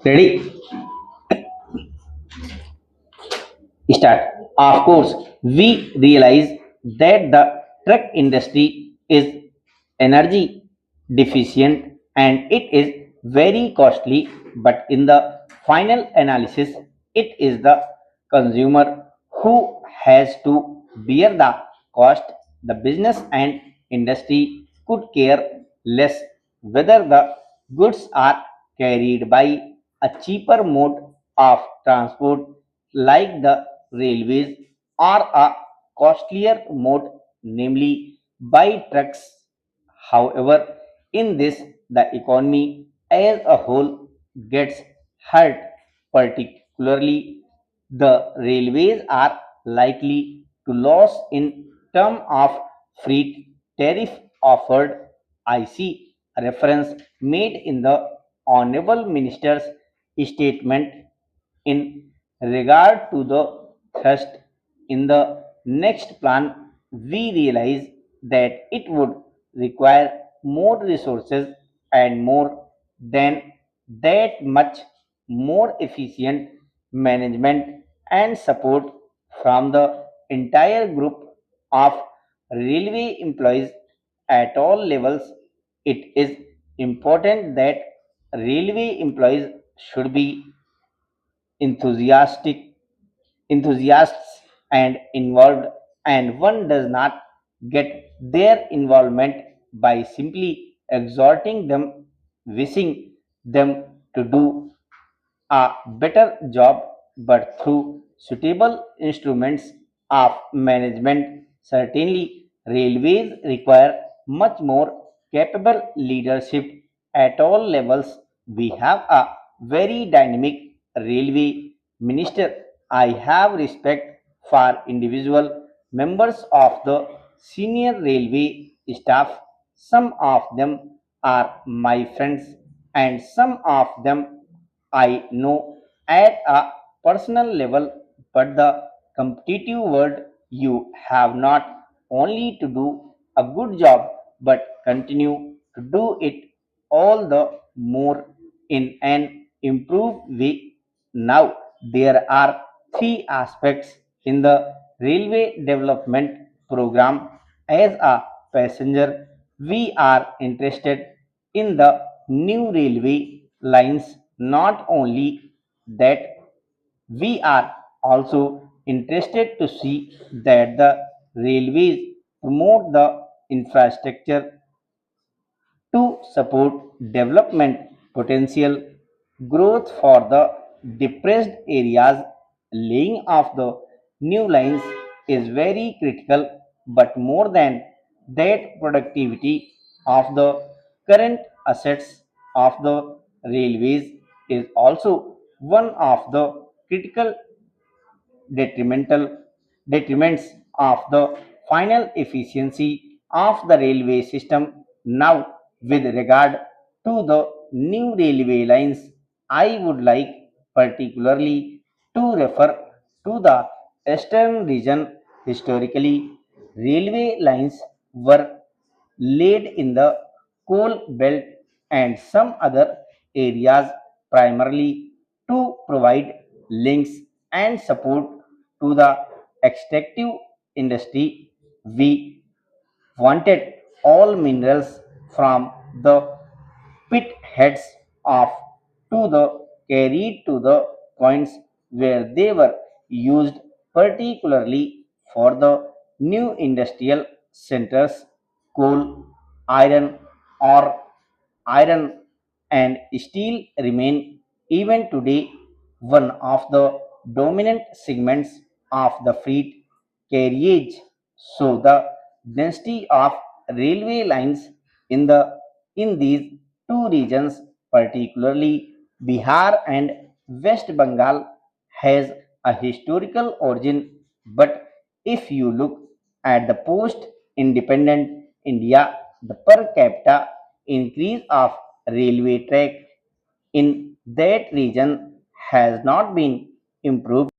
Ready? Start. Of course, we realize that the truck industry is energy deficient and it is very costly, but in the final analysis, it is the consumer who has to bear the cost. The business and industry could care less whether the goods are carried by a cheaper mode of transport like the railways or a costlier mode, namely by trucks. However, in this, the economy as a whole gets hurt, particularly the railways are likely to lose in terms of freight tariff offered. I see a reference made in the Honorable Minister's statement in regard to the thrust in the next plan. We realize that it would require more resources and more than that much more efficient management and support from the entire group of railway employees at all levels. It is important that railway employees should be enthusiastic enthusiasts and involved, and one does not get their involvement by simply exhorting them, wishing them to do a better job, but through suitable instruments of management. Certainly, railways require much more capable leadership at all levels. We have a very dynamic railway minister. I have respect for individual members of the senior railway staff. Some of them are my friends, and some of them I know at a personal level, but the competitive world, you have not only to do a good job but continue to do it all the more in an improved way. Now, there are three aspects in the railway development program. As a passenger, we are interested in the new railway lines. Not only that, we are also interested to see that the railways promote the infrastructure to support development potential growth for the depressed areas. Laying of the new lines is very critical, but more than that, productivity of the current assets of the railways is also one of the critical detrimental detriments of the final efficiency of the railway system. Now, with regard to the new railway lines, I would like particularly to refer to the eastern region. Historically, railway lines were laid in the coal belt and some other areas primarily to provide links and support to the extractive industry. We wanted all minerals from the pit heads off to the carried to the points where they were used, particularly for the new industrial centers. Coal, iron, or iron and steel remain even today one of the dominant segments of the freight carriage. So the density of railway lines in these two regions, particularly Bihar and West Bengal, has a historical origin. But if you look at the post-independent India, the per capita increase of railway track in that region has not been improved.